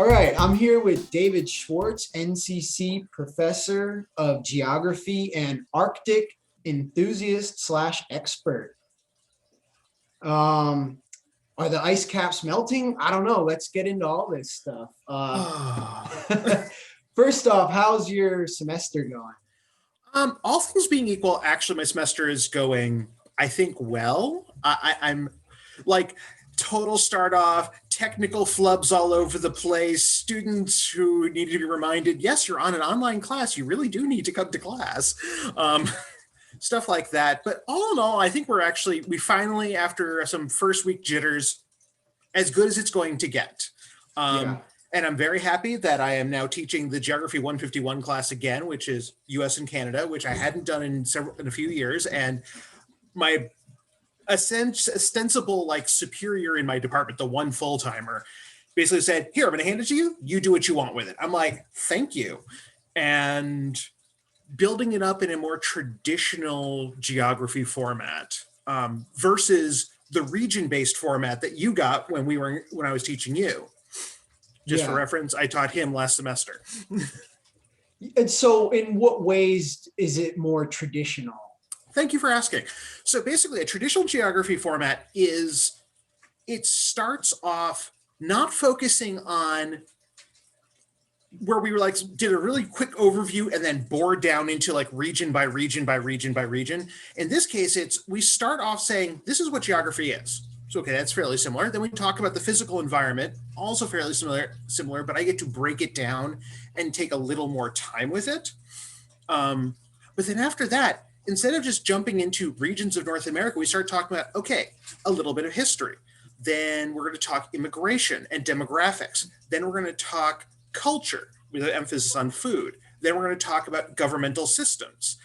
All right, I'm here with David Schwartz, NCC professor of geography and Arctic enthusiast slash expert. Um, are the ice caps melting? I don't know. Let's get into all this stuff. First off, how's your semester going? All things being equal, actually, my semester is going, I think, well. I'm like total start off, technical flubs all over the place, students who need to be reminded, yes, you're on an online class. You really do need to come to class. Um, Stuff like that. But all in all, I think we finally, after some first week jitters, as good as it's going to get. Yeah. And I'm very happy that I am now teaching the Geography 151 class again, which is US and Canada, which I hadn't done in a few years. And my ostensible like superior in my department, the one full-timer, basically said, here, I'm going to hand it to you. You do what you want with it. I'm like, thank you. And building it up in a more traditional geography format versus the region-based format that you got when I was teaching you. Just for reference, I taught him last semester. And so in what ways is it more traditional? Thank you for asking. So basically, a traditional geography format it starts off not focusing on where we were like did a really quick overview and then bored down into like region by region by region by region. In this case, we start off saying this is what geography is. So okay, that's fairly similar. Then we talk about the physical environment, also fairly similar, but I get to break it down and take a little more time with it. But then after that, instead of just jumping into regions of North America, we start talking about, okay, a little bit of history. Then we're going to talk immigration and demographics. Then we're going to talk culture with an emphasis on food. Then we're going to talk about governmental systems,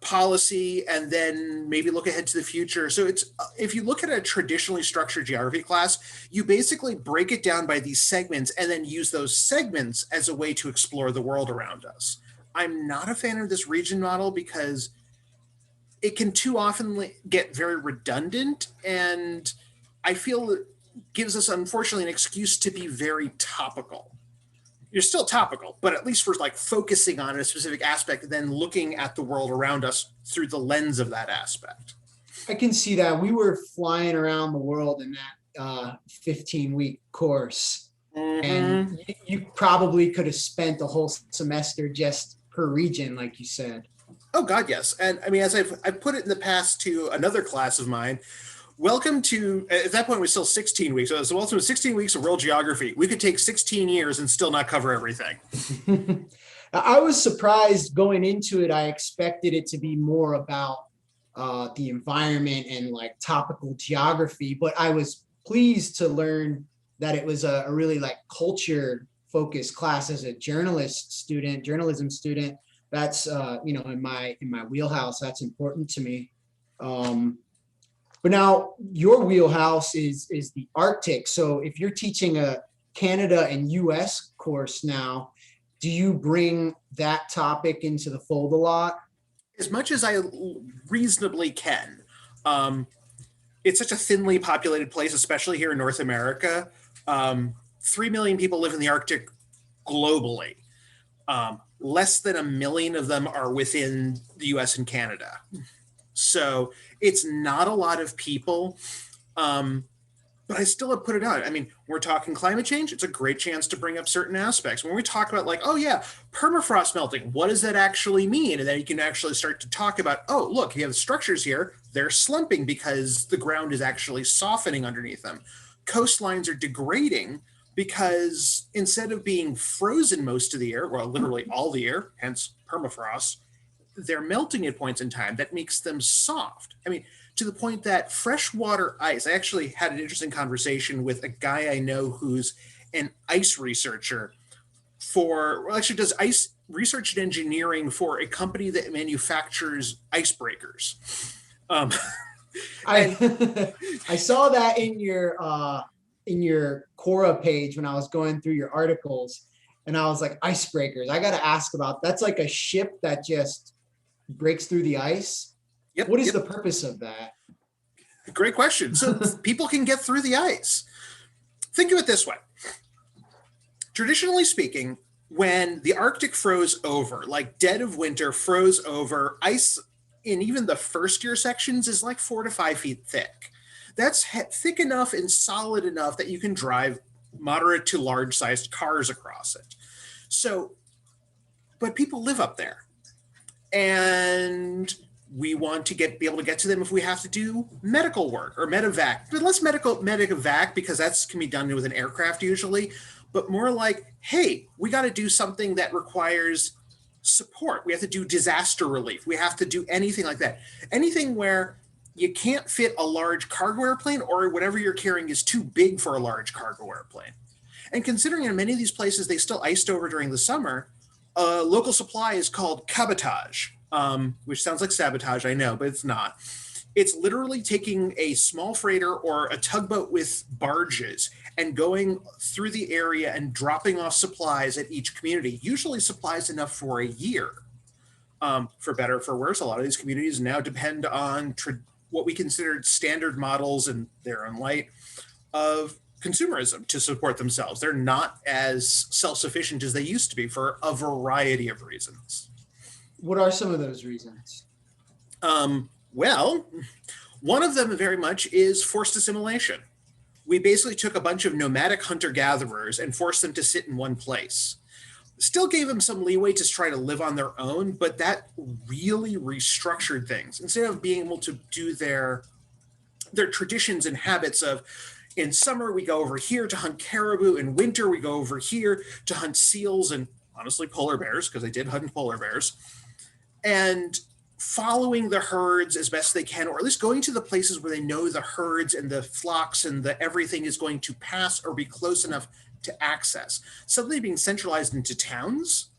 policy, and then maybe look ahead to the future. So if you look at a traditionally structured geography class, you basically break it down by these segments and then use those segments as a way to explore the world around us. I'm not a fan of this region model because it can too often get very redundant, and I feel it gives us, unfortunately, an excuse to be very topical. You're still topical, but at least for like focusing on a specific aspect and then looking at the world around us through the lens of that aspect. I can see that. We were flying around the world in that 15-week course. Mm-hmm. And you probably could have spent a whole semester just per region, like you said. Oh, God, yes. And I mean, as I've put it in the past to another class of mine, welcome to, at that point, it was still 16 weeks. So welcome to 16 weeks of world geography. We could take 16 years and still not cover everything. I was surprised going into it. I expected it to be more about the environment and like topical geography, but I was pleased to learn that it was a really like culture focused class. As a journalism student, that's in my wheelhouse. That's important to me. But now your wheelhouse is the Arctic. So if you're teaching a Canada and US course now, do you bring that topic into the fold a lot? As much as I reasonably can. It's such a thinly populated place, especially here in North America. 3 million people live in the Arctic globally. Less than 1 million of them are within the US and Canada. So it's not a lot of people, but I still have put it out. I mean, we're talking climate change. It's a great chance to bring up certain aspects. When we talk about like, oh yeah, permafrost melting, what does that actually mean? And then you can actually start to talk about, oh, look, you have structures here. They're slumping because the ground is actually softening underneath them. Coastlines are degrading because instead of being frozen most of the year, well, literally all the year, hence permafrost, they're melting at points in time that makes them soft. I mean, to the point that freshwater ice, I actually had an interesting conversation with a guy I know who's an ice researcher does ice research and engineering for a company that manufactures icebreakers. I saw that in your Quora page when I was going through your articles, and I was like, icebreakers. I got to ask about that's like a ship that just breaks through the ice. Yep. What is the purpose of that? Great question. So people can get through the ice. Think of it this way. Traditionally speaking, when the Arctic froze over, like dead of winter froze over, ice in even the first year sections is like 4 to 5 feet thick. That's thick enough and solid enough that you can drive moderate to large sized cars across it. So, but people live up there, and we want to be able to get to them if we have to do medical work or medevac, but less medevac because that's can be done with an aircraft usually, but more like, hey, we got to do something that requires support. We have to do disaster relief. We have to do anything like that. Anything where you can't fit a large cargo airplane or whatever you're carrying is too big for a large cargo airplane. And considering in many of these places they still iced over during the summer, local supply is called cabotage, which sounds like sabotage, I know, but it's not. It's literally taking a small freighter or a tugboat with barges and going through the area and dropping off supplies at each community, usually supplies enough for a year. For better or for worse, a lot of these communities now depend on what we considered standard models in their own light of consumerism to support themselves. They're not as self-sufficient as they used to be for a variety of reasons. What are some of those reasons? Well, one of them very much is forced assimilation. We basically took a bunch of nomadic hunter-gatherers and forced them to sit in one place. Still gave them some leeway to try to live on their own, but that really restructured things. Instead of being able to do their traditions and habits of, in summer, we go over here to hunt caribou. In winter, we go over here to hunt seals and honestly polar bears, because they did hunt polar bears. And following the herds as best they can, or at least going to the places where they know the herds and the flocks and the everything is going to pass or be close enough to access. Suddenly being centralized into towns,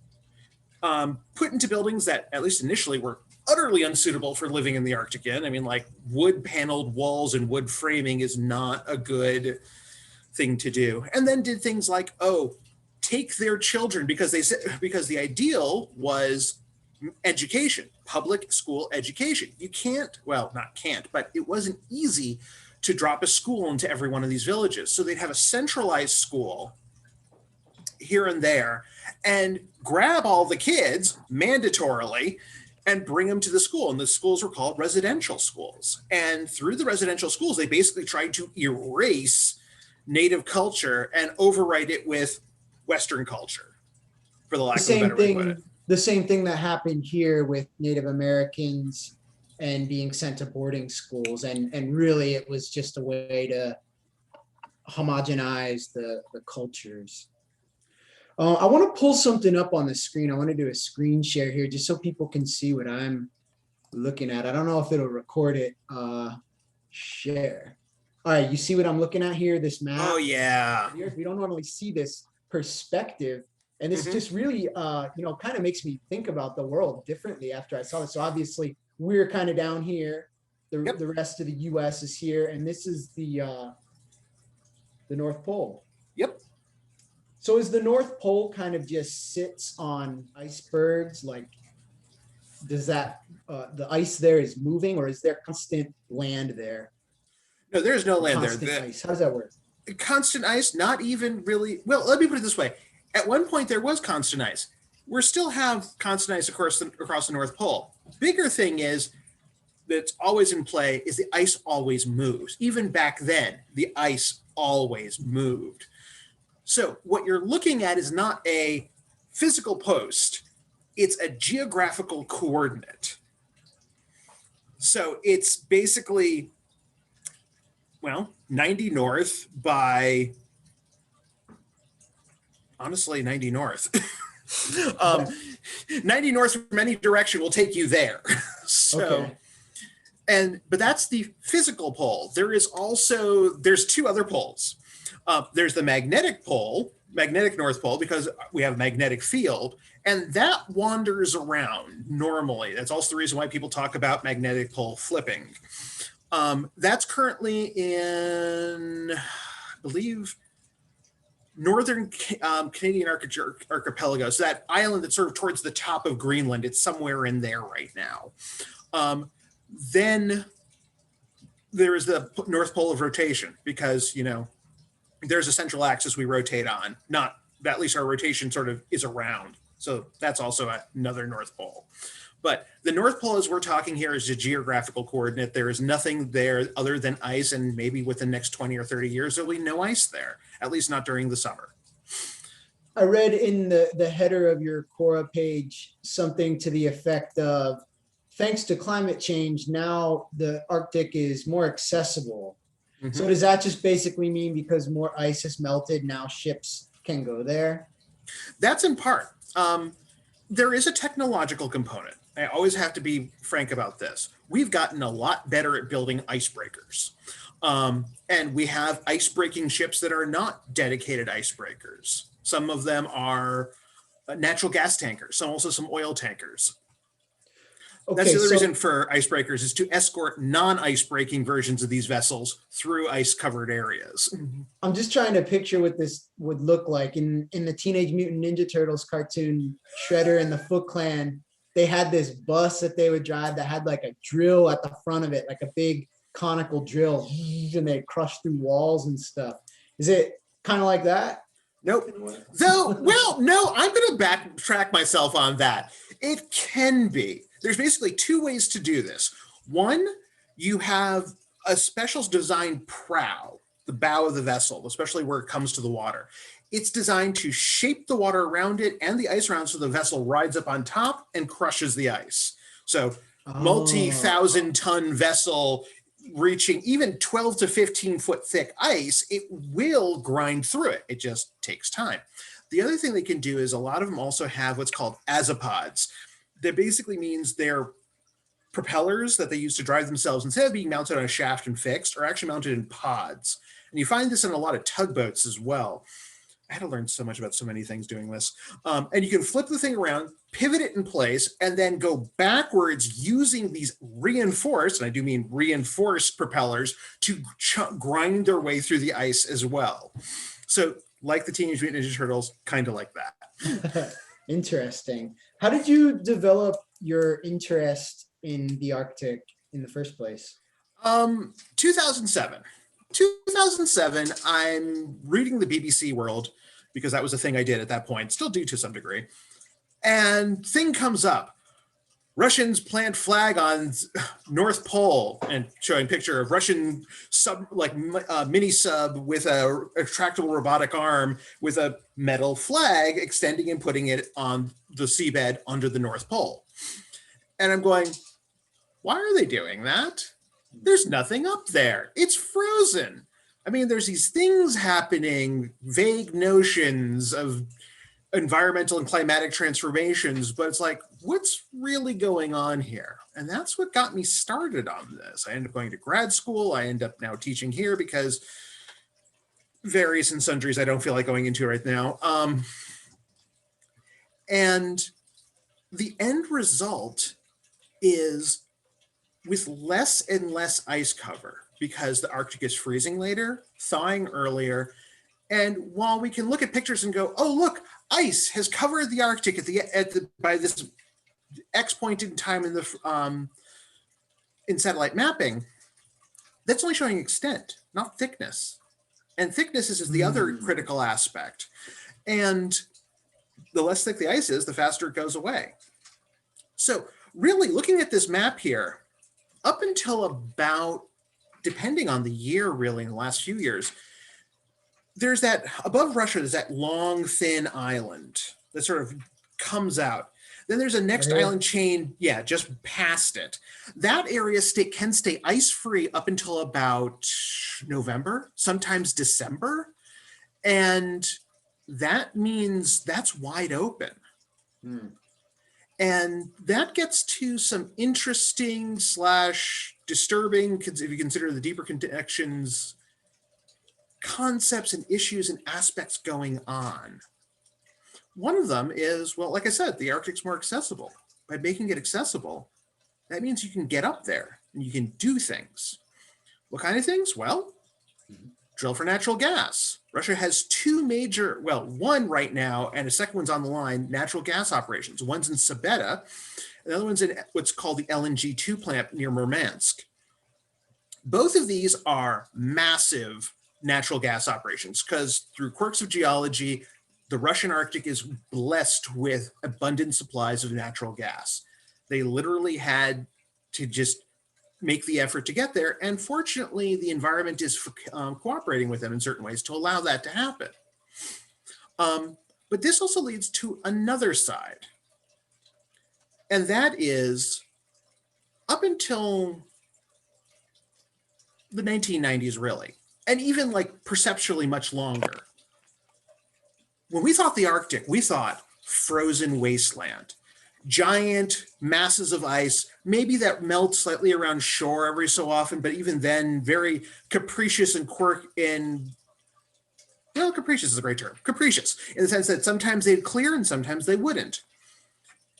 put into buildings that, at least initially, were utterly unsuitable for living in the Arctic in. I mean, like wood paneled walls and wood framing is not a good thing to do. And then did things like, take their children, because the ideal was education, public school education. You can't, well, not can't, but it wasn't easy to drop a school into every one of these villages. So they'd have a centralized school here and there and grab all the kids mandatorily and bring them to the school. And the schools were called residential schools. And through the residential schools, they basically tried to erase native culture and overwrite it with Western culture, for the lack of a better way to put it. The same thing that happened here with Native Americans and being sent to boarding schools. And really, it was just a way to homogenize the cultures. I want to pull something up on the screen. I want to do a screen share here just so people can see what I'm looking at. I don't know if it'll record it. Share. All right, you see what I'm looking at here, this map? Oh, yeah. We don't normally see this perspective. And this just really, kind of makes me think about the world differently after I saw this. So obviously, we're kind of down here. The rest of the U.S. is here. And this is the North Pole. Yep. So is the North Pole kind of just sits on icebergs? Like, does that, the ice there is moving, or is there constant land there? No, there's no land constant there. Ice. How does that work? Constant ice, not even really. Well, let me put it this way. At one point, there was constant ice. We still have constant ice across the North Pole. Bigger thing is that's always in play is the ice always moves. Even back then, the ice always moved. So what you're looking at is not a physical post. It's a geographical coordinate. So it's basically, 90 north by... Honestly, 90 north. 90 north from any direction will take you there. But that's the physical pole. There's two other poles. There's the magnetic pole, magnetic North Pole, because we have a magnetic field, and that wanders around normally. That's also the reason why people talk about magnetic pole flipping. That's currently in, I believe, northern Canadian archipelago. So that island that's sort of towards the top of Greenland, it's somewhere in there right now. Then there is the North Pole of rotation, because, there's a central axis we rotate on, not at least our rotation sort of is around. So that's also another North Pole. But the North Pole, as we're talking here, is a geographical coordinate. There is nothing there other than ice, and maybe within the next 20 or 30 years, there'll be no ice there, at least not during the summer. I read in the header of your Quora page something to the effect of, thanks to climate change, now the Arctic is more accessible. Mm-hmm. So does that just basically mean because more ice has melted, now ships can go there? That's in part. There is a technological component. I always have to be frank about this. We've gotten a lot better at building icebreakers. And we have ice-breaking ships that are not dedicated icebreakers. Some of them are natural gas tankers, some also some oil tankers. Okay, that's the other reason for icebreakers, is to escort non-ice-breaking versions of these vessels through ice-covered areas. I'm just trying to picture what this would look like. In the Teenage Mutant Ninja Turtles cartoon, Shredder and the Foot Clan, they had this bus that they would drive that had like a drill at the front of it, like a big conical drill, and they crush through walls and stuff. Is it kind of like that? Nope. Though, well, no, I'm going to backtrack myself on that. It can be. There's basically two ways to do this. One, you have a special designed prow, the bow of the vessel, especially where it comes to the water. It's designed to shape the water around it and the ice around so the vessel rides up on top and crushes the ice. So multi-thousand ton vessel reaching even 12 to 15 foot thick ice, it will grind through it. It just takes time. The other thing they can do is a lot of them also have what's called Azipods. That basically means they're propellers that they use to drive themselves, instead of being mounted on a shaft and fixed, are actually mounted in pods. And you find this in a lot of tugboats as well. I had to learn so much about so many things doing this. And you can flip the thing around, pivot it in place, and then go backwards using these reinforced, and I do mean reinforced propellers, to grind their way through the ice as well. So like the Teenage Mutant Ninja Turtles, kind of like that. Interesting. How did you develop your interest in the Arctic in the first place? 2007. 2007, I'm reading the BBC World, because that was a thing I did at that point, still do to some degree. And thing comes up. Russians plant flag on North Pole, and showing picture of Russian sub, like mini sub with a retractable robotic arm with a metal flag extending and putting it on the seabed under the North Pole. And I'm going, why are they doing that? There's nothing up there. It's frozen. I mean, there's these things happening, vague notions of environmental and climatic transformations, but it's like, what's really going on here? And that's what got me started on this. I ended up going to grad school. I end up now teaching here because various and sundries I don't feel like going into right now. And the end result is, with less and less ice cover, because the Arctic is freezing later, thawing earlier. And while we can look at pictures and go, oh, look, ice has covered the Arctic by this X point in time in the in satellite mapping, that's only showing extent, not thickness. And thickness is the other critical aspect. And the less thick the ice is, the faster it goes away. So really looking at this map here, up until about, depending on the year really in the last few years, there's that, above Russia, there's that long, thin island that sort of comes out. Then there's a next island chain, just past it. That area can stay ice-free up until about November, sometimes December. And that means that's wide open. And that gets to some interesting / disturbing, if you consider the deeper connections, concepts and issues and aspects going on. One of them is, well, like I said, the Arctic's more accessible. By making it accessible, that means you can get up there and you can do things. What kind of things? Well, drill for natural gas. Russia has two major, well, one right now, and a second one's on the line, natural gas operations. One's in Sabeta, and the other one's in what's called the LNG-2 plant near Murmansk. Both of these are massive natural gas operations because through quirks of geology, the Russian Arctic is blessed with abundant supplies of natural gas. They literally had to just make the effort to get there. And fortunately, the environment is cooperating with them in certain ways to allow that to happen. But this also leads to another side. And that is, up until the 1990s, really, and even like perceptually much longer, when we thought the Arctic, we thought frozen wasteland, giant masses of ice, maybe that melt slightly around shore every so often, but even then, very capricious and capricious is a great term, capricious, in the sense that sometimes they'd clear and sometimes they wouldn't.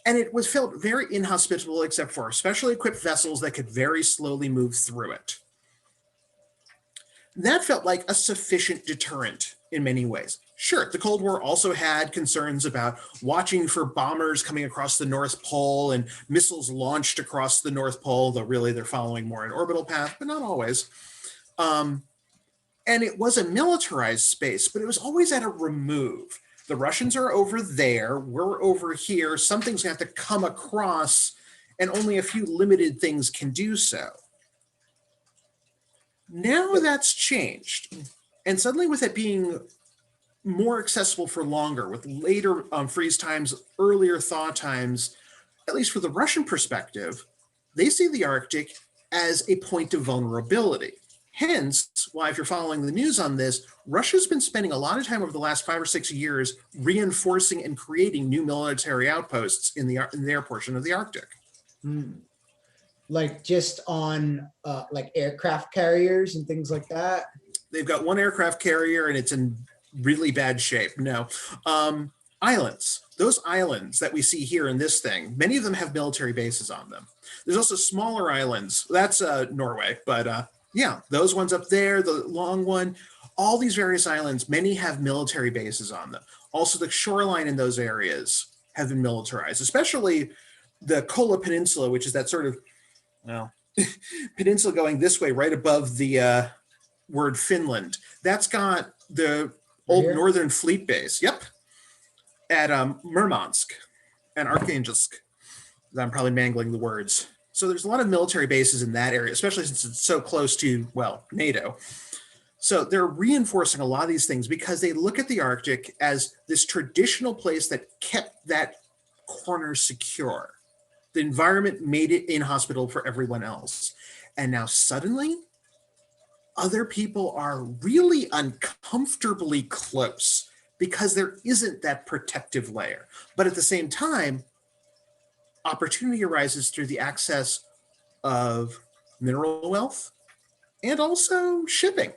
And it was felt very inhospitable, except for specially equipped vessels that could very slowly move through it. That felt like a sufficient deterrent in many ways. Sure, the Cold War also had concerns about watching for bombers coming across the North Pole and missiles launched across the North Pole, though really they're following more an orbital path, but not always. And it was a militarized space, but it was always at a remove. The Russians are over there, we're over here, something's going to have to come across, and only a few limited things can do so. Now that's changed. And suddenly with it being more accessible for longer, with later freeze times, earlier thaw times, at least for the Russian perspective, they see the Arctic as a point of vulnerability. Hence, why if you're following the news on this, Russia's been spending a lot of time over the last 5 or 6 years reinforcing and creating new military outposts in their portion of the Arctic. Like just on like aircraft carriers and things like that? They've got one aircraft carrier and it's in really bad shape. No. Islands. Those islands that we see here in this thing, many of them have military bases on them. There's also smaller islands. That's Norway, but yeah, those ones up there, the long one, all these various islands, many have military bases on them. Also, the shoreline in those areas have been militarized, especially the Kola Peninsula, which is that sort of, peninsula going this way, right above the word Finland. That's got the old Northern Fleet base. Yep. At Murmansk and Arkhangelsk. I'm probably mangling the words. So there's a lot of military bases in that area, especially since it's so close to, well, NATO. So they're reinforcing a lot of these things because they look at the Arctic as this traditional place that kept that corner secure. The environment made it inhospitable for everyone else. And now suddenly, other people are really uncomfortably close because there isn't that protective layer. But at the same time, opportunity arises through the access of mineral wealth and also shipping.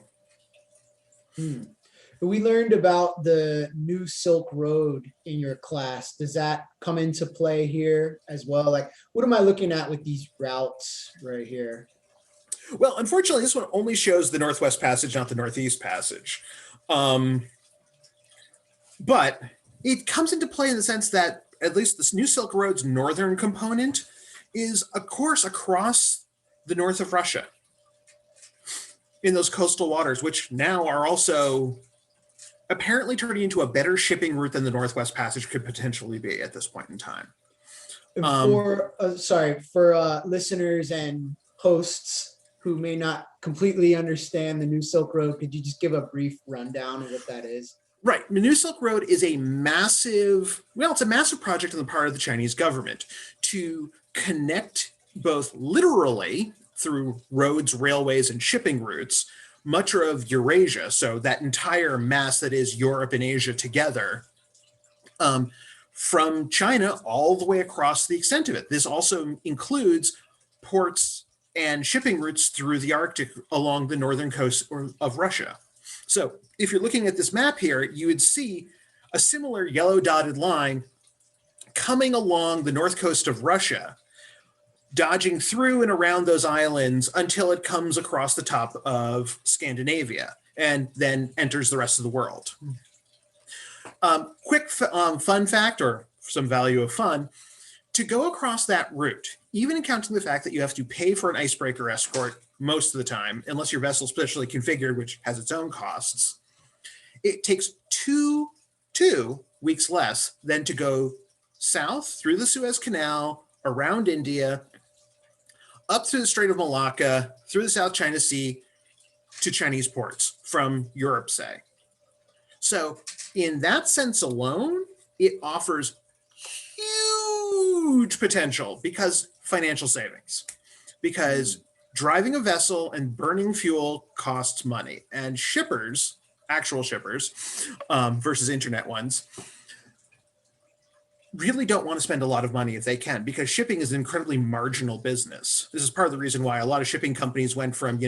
We learned about the New Silk Road in your class. Does that come into play here as well? Like, what am I looking at with these routes right here? Well, unfortunately, this one only shows the Northwest Passage, not the Northeast Passage. But it comes into play in the sense that at least this New Silk Road's northern component is a course across the north of Russia in those coastal waters, which now are also apparently turning into a better shipping route than the Northwest Passage could potentially be at this point in time. For listeners and hosts who may not completely understand the New Silk Road, could you just give a brief rundown of what that is? Right. The New Silk Road is it's a massive project on the part of the Chinese government to connect both literally through roads, railways, and shipping routes, much of Eurasia, so that entire mass that is Europe and Asia together, from China all the way across the extent of it. This also includes ports and shipping routes through the Arctic along the northern coast of Russia. So if you're looking at this map here, you would see a similar yellow dotted line coming along the north coast of Russia, dodging through and around those islands until it comes across the top of Scandinavia and then enters the rest of the world. Quick fun fact, or some value of fun, to go across that route, even counting the fact that you have to pay for an icebreaker escort most of the time, unless your vessel's specially configured, which has its own costs, it takes 2 2 weeks less than to go south through the Suez Canal, around India, up through the Strait of Malacca, through the South China Sea to Chinese ports from Europe, say. So in that sense alone, it offers huge potential because financial savings, because driving a vessel and burning fuel costs money, and shippers, actual shippers versus internet ones, really don't want to spend a lot of money if they can, because shipping is an incredibly marginal business. This is part of the reason why a lot of shipping companies went from,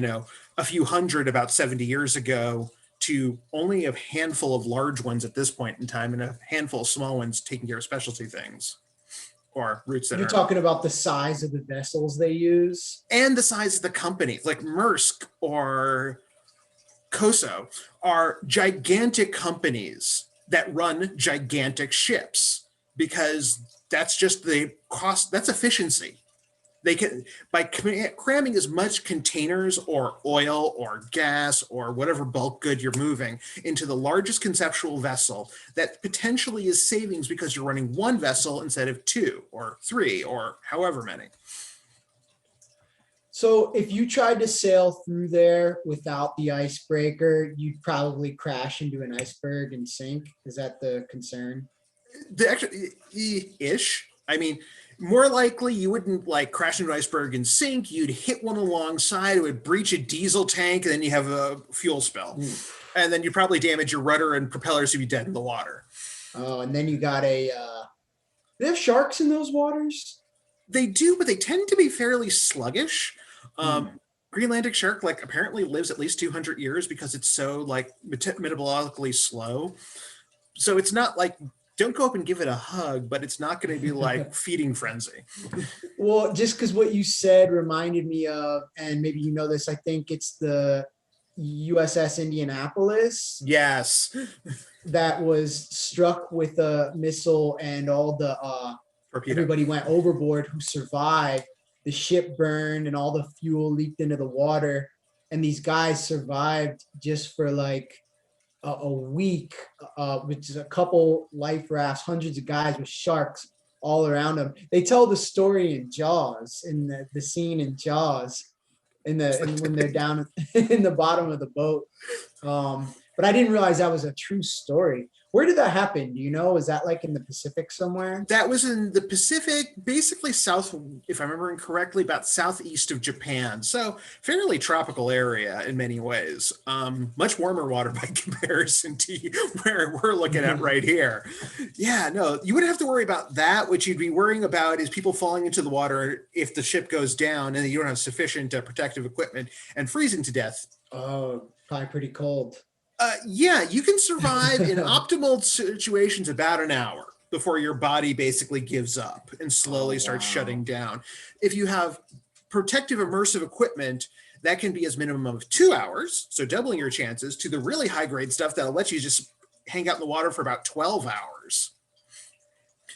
a few hundred about 70 years ago to only a handful of large ones at this point in time and a handful of small ones taking care of specialty things or routes that You're are. talking about the size of the vessels they use? And the size of the company, like Maersk or Koso are gigantic companies that run gigantic ships, because that's just the cost, that's efficiency. They can, by cramming as much containers or oil or gas or whatever bulk good you're moving into the largest conceptual vessel, that potentially is savings because you're running one vessel instead of 2 or 3 or however many. So if you tried to sail through there without the icebreaker, you'd probably crash into an iceberg and sink. Is that the concern? The actually ish. I mean, more likely you wouldn't like crash into an iceberg and sink. You'd hit one alongside. It would breach a diesel tank, and then you have a fuel spill, and then you probably damage your rudder and propellers. You'd be dead in the water. Oh, and then you got they have sharks in those waters? They do, but they tend to be fairly sluggish. Greenlandic shark apparently lives at least 200 years because it's so metabolically slow. So it's not like, don't go up and give it a hug, but it's not going to be like feeding frenzy. Well, just because what you said reminded me of, and maybe you know this, I think it's the USS Indianapolis. Yes. That was struck with a missile, and all the everybody went overboard who survived. The ship burned and all the fuel leaked into the water, and these guys survived just for a week, which is a couple life rafts, hundreds of guys with sharks all around them. They tell the story in Jaws, in the scene in Jaws, when they're down in the bottom of the boat. But I didn't realize that was a true story. Where did that happen? Do you know? Is that in the Pacific somewhere? That was in the Pacific, basically south, if I'm remembering correctly, about southeast of Japan. So fairly tropical area in many ways. Much warmer water by comparison to where we're looking at right here. Yeah, no, you wouldn't have to worry about that. What you'd be worrying about is people falling into the water if the ship goes down and you don't have sufficient protective equipment and freezing to death. Oh, probably pretty cold. Yeah, you can survive in optimal situations about an hour before your body basically gives up and slowly starts shutting down. If you have protective immersive equipment, that can be as minimum of 2 hours, so doubling your chances, to the really high grade stuff that'll let you just hang out in the water for about 12 hours.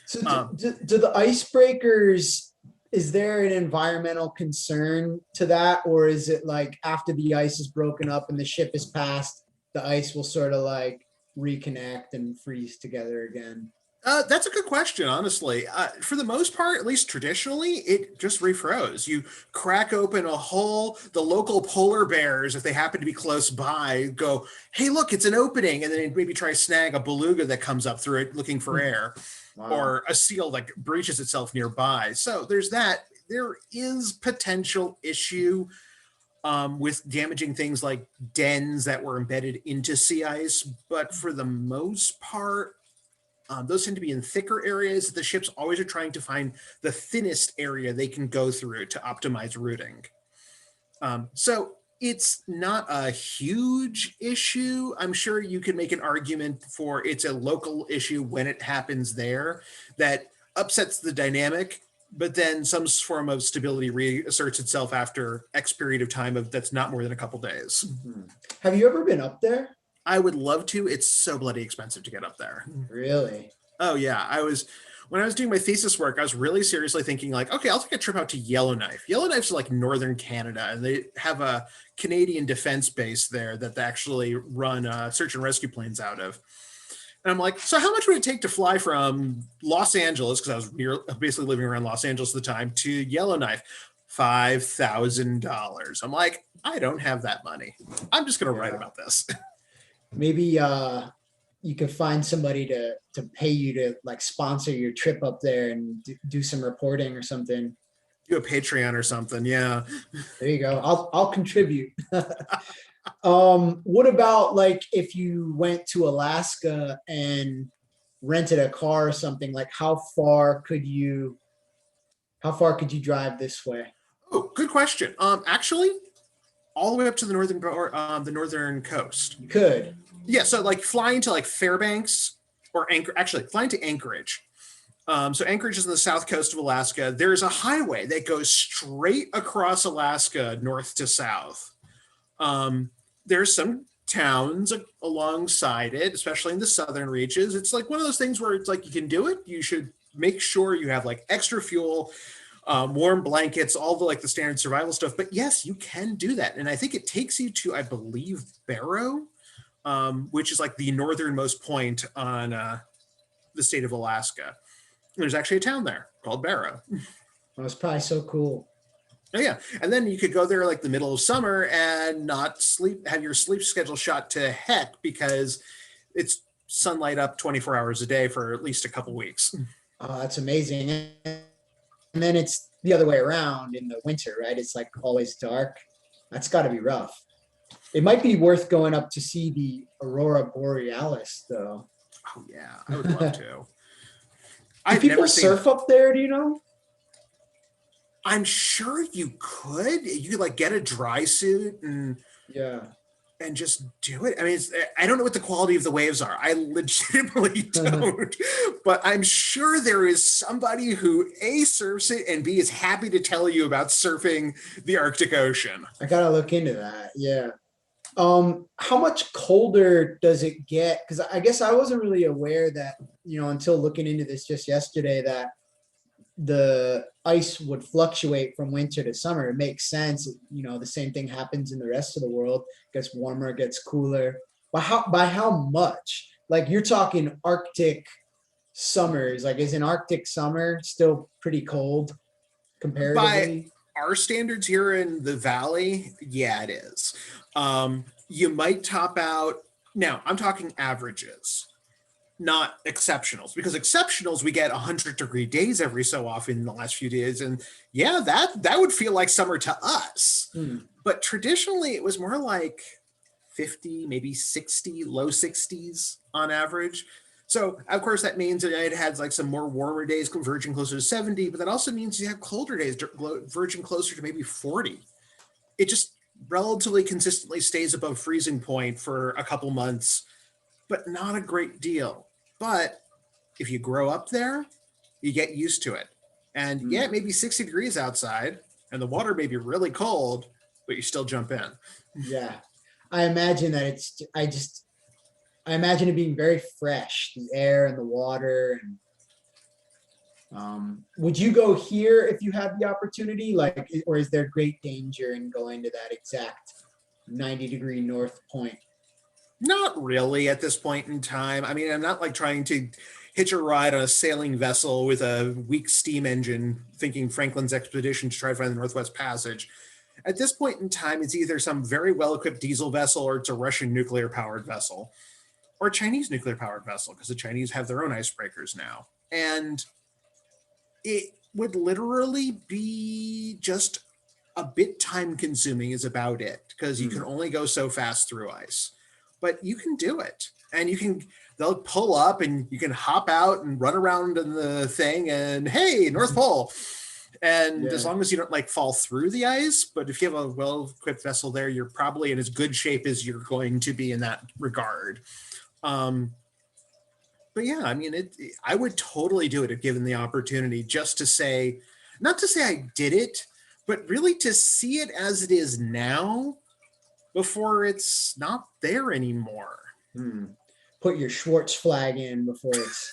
So do the icebreakers, is there an environmental concern to that? Or is it after the ice is broken up and the ship is passed, the ice will sort of reconnect and freeze together again? That's a good question, honestly. For the most part, at least traditionally, it just refroze. You crack open a hole, the local polar bears, if they happen to be close by, go, hey, look, it's an opening. And then maybe try to snag a beluga that comes up through it looking for air. Wow. Or a seal that breaches itself nearby. So there's that. There is potential issue with damaging things like dens that were embedded into sea ice. But for the most part, those tend to be in thicker areas. The ships always are trying to find the thinnest area they can go through to optimize routing. So it's not a huge issue. I'm sure you can make an argument for it's a local issue when it happens there that upsets the dynamic, but then some form of stability reasserts itself after X period of time that's not more than a couple days. Have you ever been up there? I would love to. It's so bloody expensive to get up there. Really? Oh yeah. When I was doing my thesis work, I was really seriously thinking okay, I'll take a trip out to Yellowknife. Yellowknife's northern Canada, and they have a Canadian defense base there that they actually run search and rescue planes out of. And I'm like, so how much would it take to fly from Los Angeles, because I was basically living around Los Angeles at the time, to Yellowknife? $5,000. I'm like, I don't have that money. I'm just going to write about this. Maybe you could find somebody to pay you to like sponsor your trip up there and do some reporting or something. Do a Patreon or something. Yeah. There you go. I'll contribute. What about like if you went to Alaska and rented a car or something, like how far could you drive this way? Oh, good question. Actually, all the way up to the northern coast. You could. Yeah, so like flying to like Fairbanks or flying to Anchorage. So Anchorage is on the south coast of Alaska. There's a highway that goes straight across Alaska, north to south. There's some towns alongside it, especially in the southern reaches. It's like one of those things where it's like you can do it. You should make sure you have like extra fuel, warm blankets, all the like the standard survival stuff. But yes, you can do that. And I think it takes you to, I believe, Barrow, which is like the northernmost point on the state of Alaska. There's actually a town there called Barrow. That was probably so cool. Oh yeah, and then you could go there like the middle of summer and not sleep, have your sleep schedule shot to heck because it's sunlight up 24 hours a day for at least a couple weeks. Oh, that's amazing. And then it's the other way around in the winter, right? It's like always dark. That's got to be rough. It might be worth going up to see the Aurora Borealis, though. Oh yeah, I would love to. Do people surf up there? Do you know? I'm sure you could. You could like get a dry suit and just do it. I mean, I don't know what the quality of the waves are. I legitimately don't. But I'm sure there is somebody who A, surfs it, and B, is happy to tell you about surfing the Arctic Ocean. I gotta look into that. Yeah. How much colder does it get? Because I guess I wasn't really aware that, until looking into this just yesterday, that the ice would fluctuate from winter to summer. It makes sense. The same thing happens in the rest of the world. It gets warmer, it gets cooler. By how much? Like you're talking Arctic summers. Like is an Arctic summer still pretty cold comparatively? By our standards here in the valley, yeah, it is. You might top out. Now I'm talking averages, not exceptionals, because exceptionals we get 100-degree days every so often in the last few days, and yeah, that would feel like summer to us. But traditionally it was more like 50, maybe 60, low 60s on average. So of course that means that it has like some more warmer days converging closer to 70, but that also means you have colder days verging closer to maybe 40. It just relatively consistently stays above freezing point for a couple months, but not a great deal. But if you grow up there, you get used to it. And yeah, it may be 60 degrees outside and the water may be really cold, but you still jump in. Yeah. I imagine that I imagine it being very fresh, the air and the water. And would you go here if you had the opportunity? Like, or is there great danger in going to that exact 90-degree north point? Not really at this point in time. I mean, I'm not like trying to hitch a ride on a sailing vessel with a weak steam engine, thinking Franklin's expedition to try to find the Northwest Passage. At this point in time, it's either some very well-equipped diesel vessel or it's a Russian nuclear-powered vessel or a Chinese nuclear-powered vessel, because the Chinese have their own icebreakers now. And it would literally be just a bit time-consuming is about it, because you can only go so fast through ice. But you can do it, and they'll pull up and you can hop out and run around in the thing and hey, North Pole. And as long as you don't like fall through the ice, but if you have a well-equipped vessel there, you're probably in as good shape as you're going to be in that regard. But yeah, I mean, I would totally do it if given the opportunity, just to say, not to say I did it, but really to see it as it is now before it's not there anymore. Put your Schwartz flag in before it's...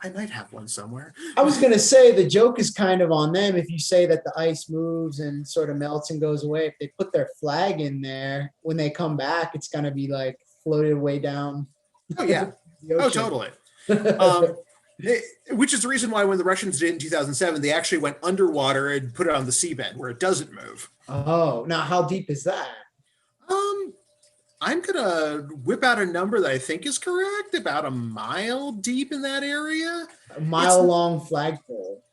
I might have one somewhere. I was going to say the joke is kind of on them if you say that the ice moves and sort of melts and goes away. If they put their flag in there, when they come back, it's going to be like floated way down. Oh, yeah. the Oh, ocean. totally. Um, which is the reason why when the Russians did it in 2007, they actually went underwater and put it on the seabed where it doesn't move. Oh, now how deep is that? Um, I'm gonna whip out a number that I think is correct, about a mile deep in that area. A It's mile long flagpole.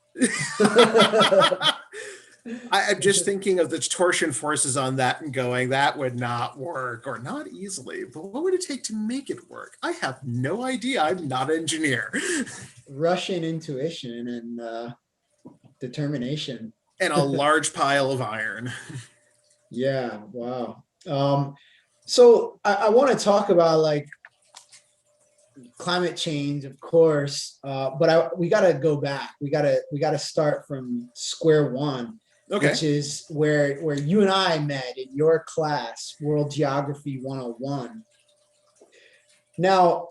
I'm just thinking of the torsion forces on that and going, that would not work, or not easily. But what would it take to make it work? I have no idea. I'm not an engineer. Russian intuition and determination. And a large pile of iron. Yeah, wow. So I want to talk about like climate change, of course, but we got to go back. We got to start from square one, Okay. which is where you and I met in your class, World Geography 101. Now,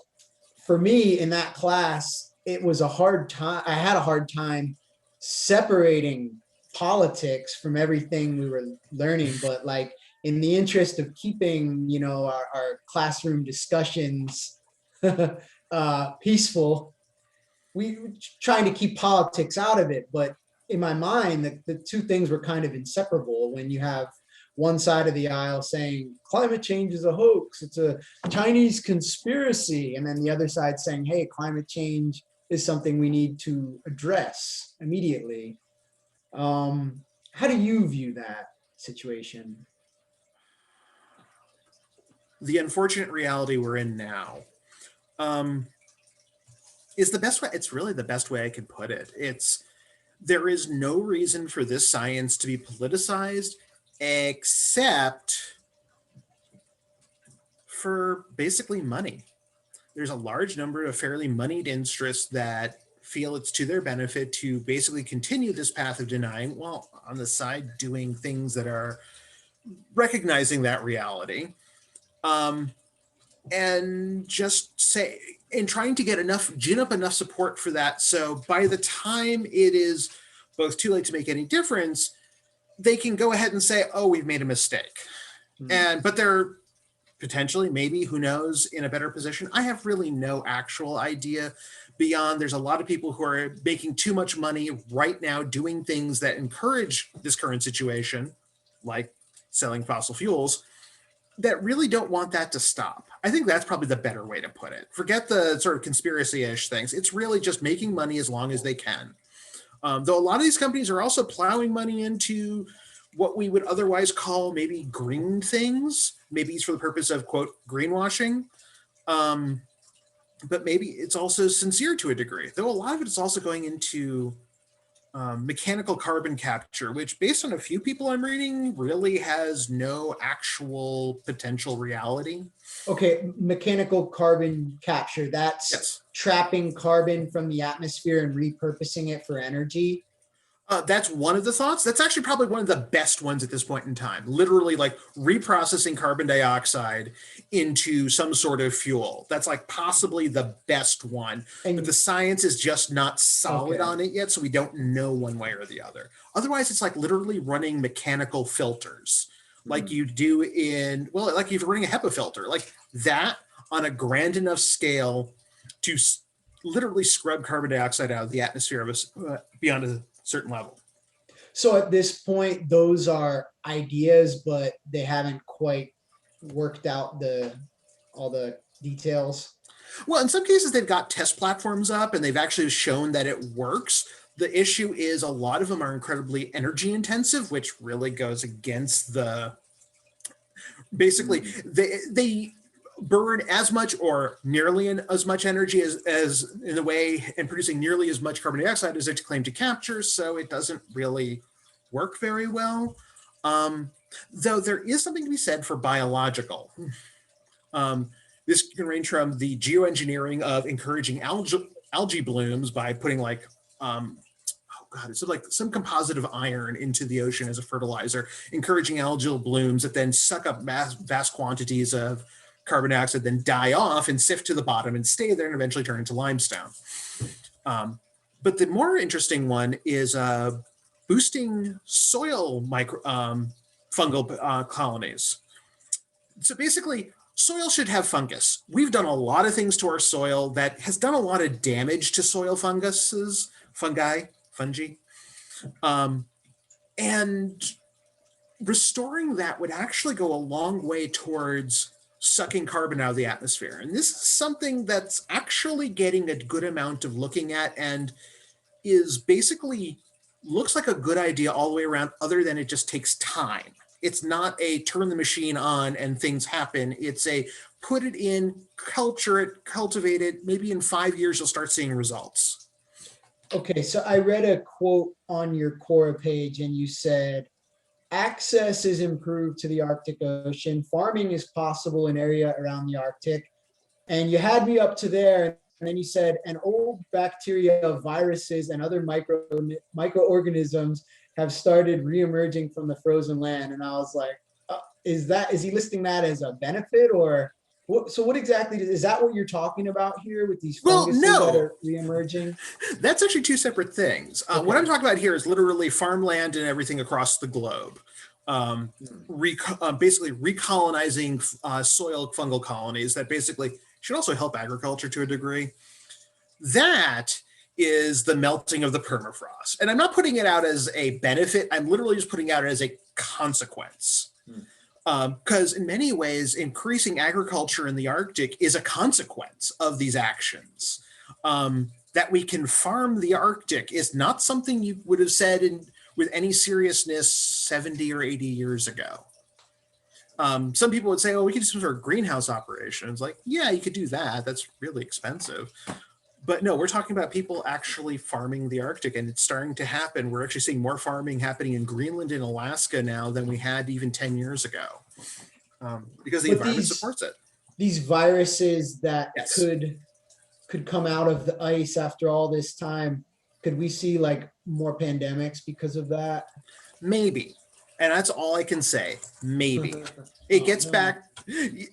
for me in that class, it was a hard time. I had a hard time separating politics from everything we were learning, but like in the interest of keeping, our classroom discussions peaceful, we were trying to keep politics out of it. But in my mind, the two things were kind of inseparable when you have one side of the aisle saying climate change is a hoax, it's a Chinese conspiracy, and then the other side saying, hey, climate change is something we need to address immediately. How do you view that situation? The unfortunate reality we're in now um, is the best way. It's really the best way I could put it. There is no reason for this science to be politicized except for basically money. There's a large number of fairly moneyed interests that feel it's to their benefit to basically continue this path of denying, while on the side doing things that are recognizing that reality. Um, and just say, and trying to gin up enough support for that. So by the time it is both too late to make any difference, they can go ahead and say, oh, we've made a mistake. But they're potentially, maybe, who knows, in a better position. I have really no actual idea beyond there's a lot of people who are making too much money right now doing things that encourage this current situation, like selling fossil fuels, that really don't want that to stop. I think that's probably the better way to put it. Forget the sort of conspiracy-ish things. It's really just making money as long as they can. Though a lot of these companies are also plowing money into what we would otherwise call maybe green things. Maybe it's for the purpose of, quote, greenwashing. But maybe it's also sincere to a degree, though a lot of it is also going into mechanical carbon capture, which based on a few people I'm reading really has no actual potential reality. Okay, mechanical carbon capture, that's Yes. trapping carbon from the atmosphere and repurposing it for energy. That's one of the thoughts. That's actually probably one of the best ones at this point in time. Literally, like reprocessing carbon dioxide into some sort of fuel. That's like possibly the best one. But the science is just not solid on it yet, so we don't know one way or the other. Otherwise, it's like literally running mechanical filters, like you do like if you're running a HEPA filter, like that on a grand enough scale to literally scrub carbon dioxide out of the atmosphere of us beyond a certain level. So at this point, those are ideas, but they haven't quite worked out all the details. Well, in some cases, they've got test platforms up and they've actually shown that it works. The issue is a lot of them are incredibly energy intensive, which really goes against basically, they burn as much or nearly as much energy as in a way, and producing nearly as much carbon dioxide as they claim to capture, so it doesn't really work very well. Though there is something to be said for biological. This can range from the geoengineering of encouraging algae blooms by putting it's like some composite of iron into the ocean as a fertilizer, encouraging algal blooms that then suck up vast quantities of carbon dioxide, then die off and sift to the bottom and stay there and eventually turn into limestone. But the more interesting one is boosting soil fungal colonies. So basically, Soil should have fungus. We've done a lot of things to our soil that has done a lot of damage to soil fungi. And restoring that would actually go a long way towards sucking carbon out of the atmosphere. And this is something that's actually getting a good amount of looking at, and is basically looks like a good idea all the way around, other than it just takes time. It's not a turn the machine on and things happen. It's a put it in, culture it, cultivate it. Maybe in 5 years, you'll start seeing results. Okay, so I read a quote on your Quora page, and you said, access is improved to the Arctic Ocean. Farming is possible in area around the Arctic. And you had me up to there. And then you said, and old bacteria, viruses, and other microorganisms have started reemerging from the frozen land. And I was like, is he listing that as a benefit, or what? So what exactly is that what you're talking about here with these funguses that are reemerging? That's actually two separate things. Okay. What I'm talking about here is literally farmland and everything across the globe. Basically recolonizing soil fungal colonies that basically should also help agriculture to a degree. That is the melting of the permafrost. And I'm not putting it out as a benefit. I'm literally just putting it out as a consequence. Because in many ways, increasing agriculture in the Arctic is a consequence of these actions. That we can farm the Arctic is not something you would have said with any seriousness 70 or 80 years ago. Some people would say, oh, we could do some sort of greenhouse operation. It's like, yeah, you could do that. That's really expensive. But no, we're talking about people actually farming the Arctic, and it's starting to happen. We're actually seeing more farming happening in Greenland and Alaska now than we had even 10 years ago, because the environment supports it. These viruses that could come out of the ice after all this time, could we see like more pandemics because of that? Maybe. And that's all I can say. Maybe. It gets back,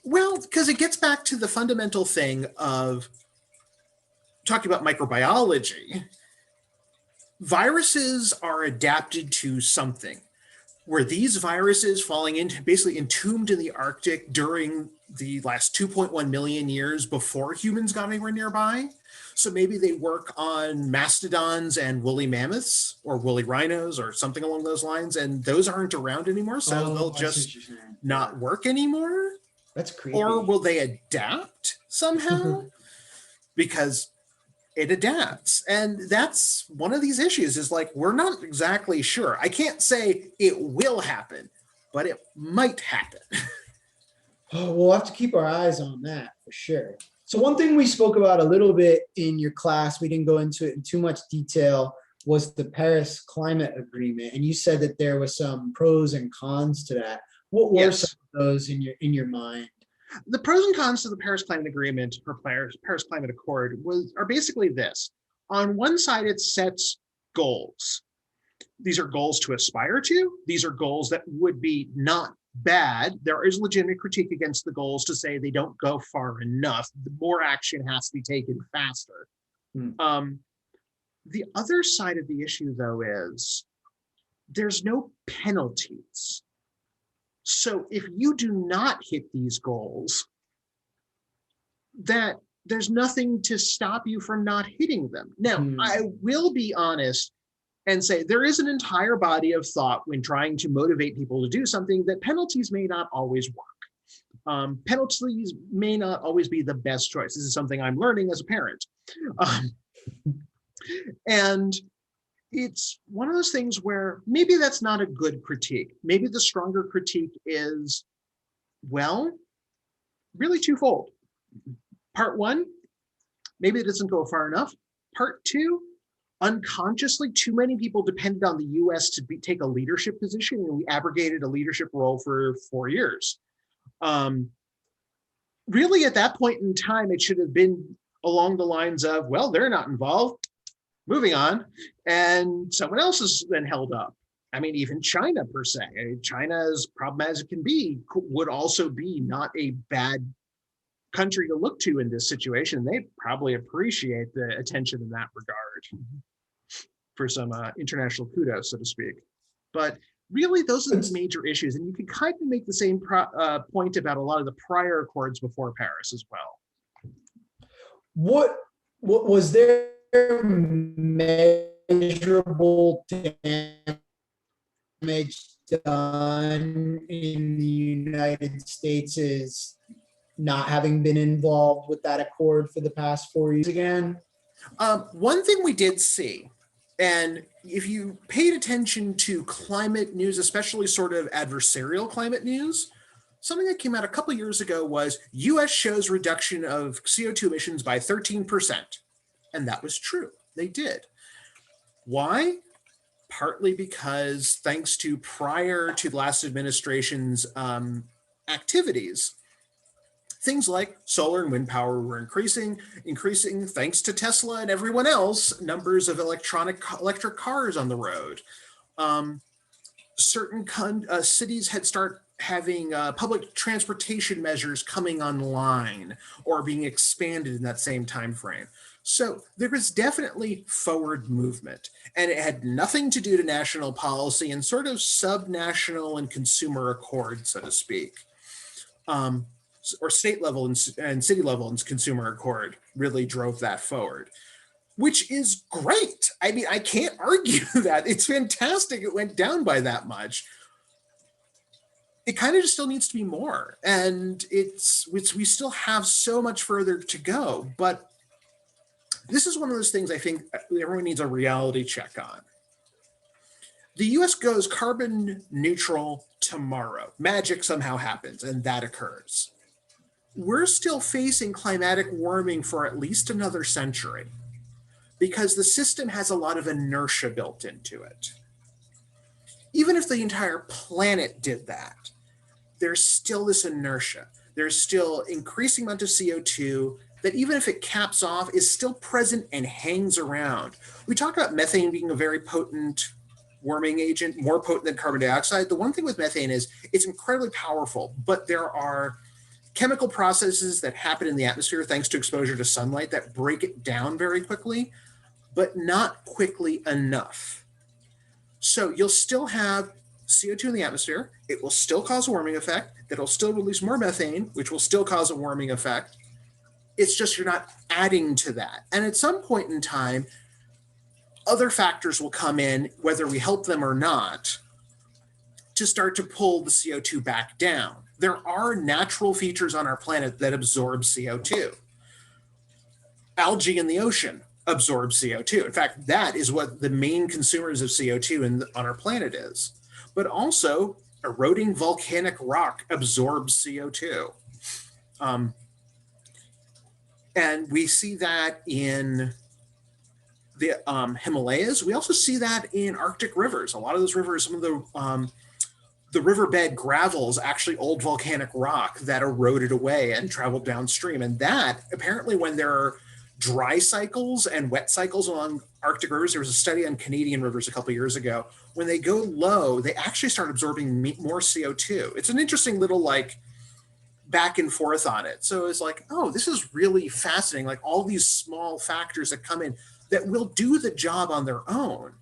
well, because it gets back to the fundamental thing of talking about microbiology. Viruses are adapted to something. Were these viruses falling into, basically entombed in the Arctic during the last 2.1 million years before humans got anywhere nearby? So maybe they work on mastodons and woolly mammoths or woolly rhinos or something along those lines, and those aren't around anymore, so they'll just not work anymore? That's creepy. Or will they adapt somehow? Because it adapts. And that's one of these issues, is like, we're not exactly sure. I can't say it will happen, but it might happen. We'll have to keep our eyes on that for sure. So one thing we spoke about a little bit in your class, we didn't go into it in too much detail, was the Paris Climate Agreement. And you said that there was some pros and cons to that. What were some of those in your mind? The pros and cons to the Paris Climate Agreement, or Paris Climate Accord, are basically this. On one side, it sets goals. These are goals to aspire to. These are goals that would be not bad. There is legitimate critique against the goals to say they don't go far enough. More action has to be taken faster. The other side of the issue, though, is there's no penalties. So if you do not hit these goals, that there's nothing to stop you from not hitting them. Now, I will be honest and say there is an entire body of thought when trying to motivate people to do something that penalties may not always work. Penalties may not always be the best choice. This is something I'm learning as a parent. And it's one of those things where maybe that's not a good critique. Maybe the stronger critique is, well, really twofold. Part one, maybe it doesn't go far enough. Part two, unconsciously, too many people depended on the US to take a leadership position, and we abrogated a leadership role for 4 years. Really, at that point in time, it should have been along the lines of, well, they're not involved, moving on, and someone else is then held up. I mean, even China per se, China, as problematic as it can be, would also be not a bad country to look to in this situation. They'd probably appreciate the attention in that regard for some international kudos, so to speak. But really, those are the major issues. And you can kind of make the same point about a lot of the prior accords before Paris as well. What was there measurable damage done in the United States is not having been involved with that accord for the past 4 years again? One thing we did see, and if you paid attention to climate news, especially sort of adversarial climate news, something that came out a couple of years ago was US shows reduction of CO2 emissions by 13%. And that was true. They did. Why? Partly because thanks to prior to the last administration's activities, things like solar and wind power were increasing thanks to Tesla and everyone else, numbers of electric cars on the road. Certain cities had started having public transportation measures coming online or being expanded in that same time frame. So there was definitely forward movement, and it had nothing to do to national policy and sort of subnational and consumer accord, so to speak. Or state level and city level and consumer accord really drove that forward, which is great. I mean, I can't argue that. It's fantastic it went down by that much. It kind of just still needs to be more. And we still have so much further to go. But this is one of those things I think everyone needs a reality check on. The US goes carbon neutral tomorrow. Magic somehow happens, and that occurs. We're still facing climatic warming for at least another century because the system has a lot of inertia built into it. Even if the entire planet did that, there's still this inertia. There's still increasing amount of CO2 that even if it caps off is still present and hangs around. We talk about methane being a very potent warming agent, more potent than carbon dioxide. The one thing with methane is it's incredibly powerful, but there are chemical processes that happen in the atmosphere thanks to exposure to sunlight that break it down very quickly, but not quickly enough. So you'll still have CO2 in the atmosphere. It will still cause a warming effect. That'll still release more methane, which will still cause a warming effect. It's just you're not adding to that. And at some point in time, other factors will come in, whether we help them or not, to start to pull the CO2 back down. There are natural features on our planet that absorb CO2. Algae in the ocean absorb CO2. In fact, that is what the main consumers of CO2 on our planet is. But also, eroding volcanic rock absorbs CO2. And we see that in the Himalayas. We also see that in Arctic rivers. A lot of those rivers, some of the riverbed gravel is actually old volcanic rock that eroded away and traveled downstream. And that, apparently, when there are dry cycles and wet cycles along Arctic rivers, there was a study on Canadian rivers a couple of years ago, when they go low, they actually start absorbing more CO2. It's an interesting little like back and forth on it. So it's like, oh, this is really fascinating. Like all these small factors that come in that will do the job on their own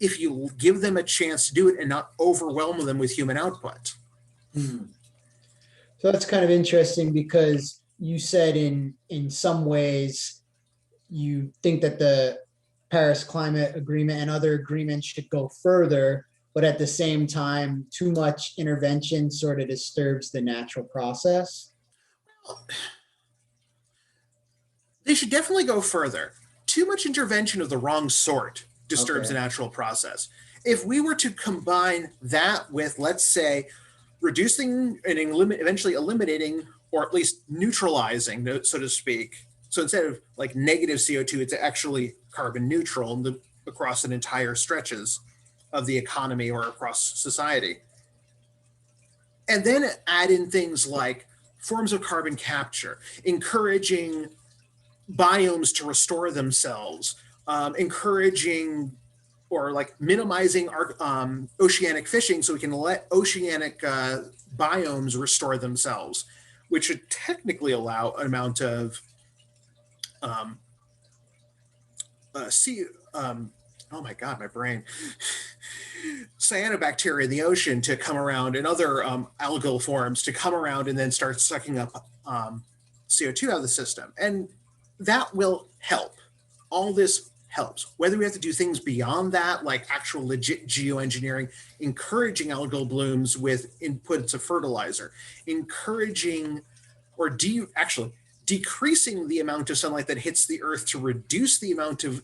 if you give them a chance to do it and not overwhelm them with human output. So that's kind of interesting because you said in some ways you think that the Paris Climate Agreement and other agreements should go further, but at the same time, too much intervention sort of disturbs the natural process. They should definitely go further. Too much intervention of the wrong sort disturbs the natural process. If we were to combine that with, let's say, reducing and eventually eliminating, or at least neutralizing, so to speak. So instead of like negative CO2, it's actually carbon neutral across an entire stretches of the economy or across society. And then add in things like forms of carbon capture, encouraging biomes to restore themselves, encouraging or like minimizing our oceanic fishing so we can let oceanic biomes restore themselves, which should technically allow an amount of oh my God, my brain. Cyanobacteria in the ocean to come around, and other algal forms to come around and then start sucking up CO2 out of the system. And that will help. All this helps. Whether we have to do things beyond that, like actual legit geoengineering, encouraging algal blooms with inputs of fertilizer, encouraging or decreasing the amount of sunlight that hits the earth to reduce the amount of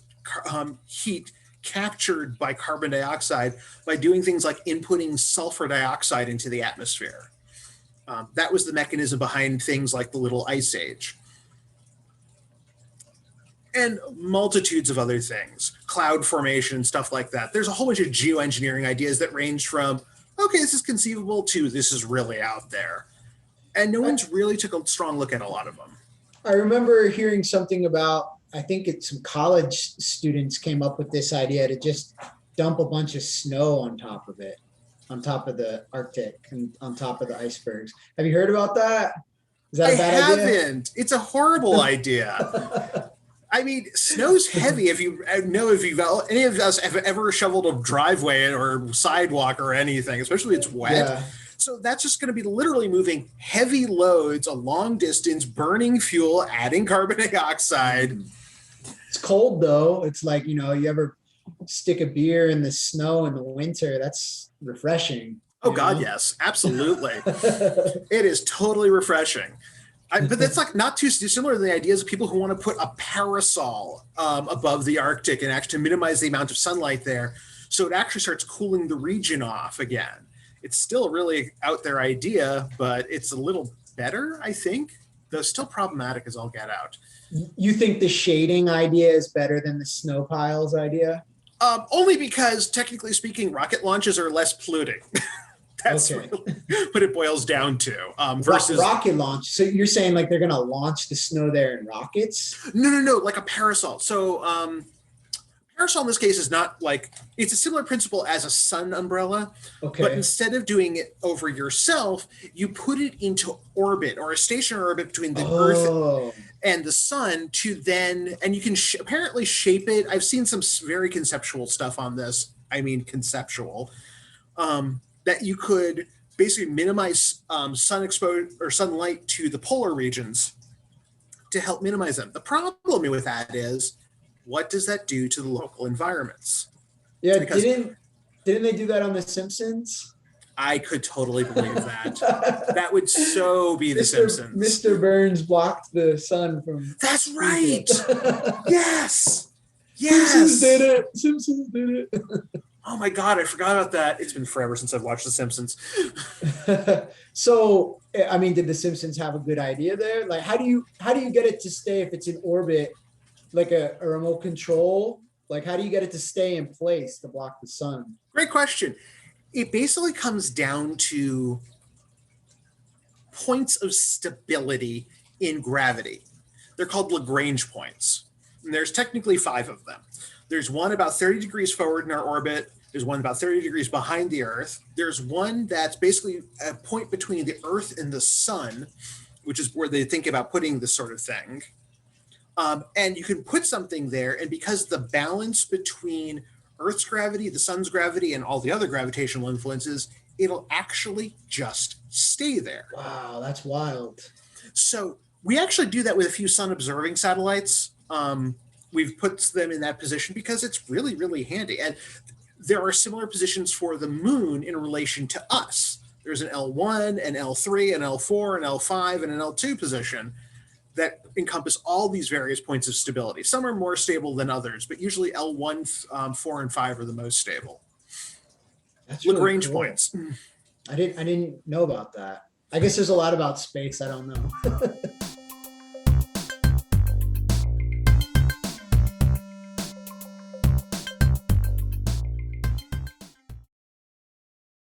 heat captured by carbon dioxide by doing things like inputting sulfur dioxide into the atmosphere. That was the mechanism behind things like the Little Ice Age. And multitudes of other things, cloud formation, stuff like that. There's a whole bunch of geoengineering ideas that range from, okay, this is conceivable, to this is really out there. And no one's really took a strong look at a lot of them. I remember hearing something about, I think it's some college students came up with this idea to just dump a bunch of snow on top of it, on top of the Arctic and on top of the icebergs. Have you heard about that? Is that a bad idea? I haven't. It's a horrible idea. I mean, snow's heavy. If any of us have ever shoveled a driveway or sidewalk or anything, especially if it's wet. Yeah. So that's just going to be literally moving heavy loads a long distance, burning fuel, adding carbon dioxide. It's cold though. It's like, you ever stick a beer in the snow in the winter? That's refreshing. Oh God, yes, absolutely. It is totally refreshing. But that's like not too dissimilar to the ideas of people who want to put a parasol above the Arctic and actually minimize the amount of sunlight there, so it actually starts cooling the region off again. It's still a really out there idea, but it's a little better, I think, though still problematic as all get out. You think the shading idea is better than the snow piles idea? Only because, technically speaking, rocket launches are less polluting. That's really what it boils down to. Versus rocket launch. So you're saying like they're going to launch the snow there in rockets? No, like a parasol. So parasol in this case is not like, it's a similar principle as a sun umbrella, but instead of doing it over yourself, you put it into orbit, or a stationary orbit between the Earth and the sun, to then, and you can apparently shape it. I've seen some very conceptual stuff on this. I mean, conceptual. That you could basically minimize sun exposure or sunlight to the polar regions to help minimize them. The problem with that is, what does that do to the local environments? Yeah, because didn't they do that on The Simpsons? I could totally believe that. That would so be The Simpsons. Mr. Burns blocked the sun from... That's right! Yes! Simpsons did it! Oh my God, I forgot about that. It's been forever since I've watched The Simpsons. So, I mean, did The Simpsons have a good idea there? Like, how do you get it to stay if it's in orbit, like a remote control? Like, how do you get it to stay in place to block the sun? Great question. It basically comes down to points of stability in gravity. They're called Lagrange points. And there's technically 5 of them. There's one about 30 degrees forward in our orbit. There's one about 30 degrees behind the Earth. There's one that's basically a point between the Earth and the sun, which is where they think about putting this sort of thing. And you can put something there, and because the balance between Earth's gravity, the sun's gravity, and all the other gravitational influences, it'll actually just stay there. Wow, that's wild. So we actually do that with a few sun observing satellites. We've put them in that position because it's really, really handy. And there are similar positions for the moon in relation to us. There's an L1, an L3, an L4, an L5, and an L2 position that encompass all these various points of stability. Some are more stable than others, but usually L1, 4, and 5 are the most stable. That's Lagrange really cool. Points. I didn't know about that. I guess there's a lot about space I don't know.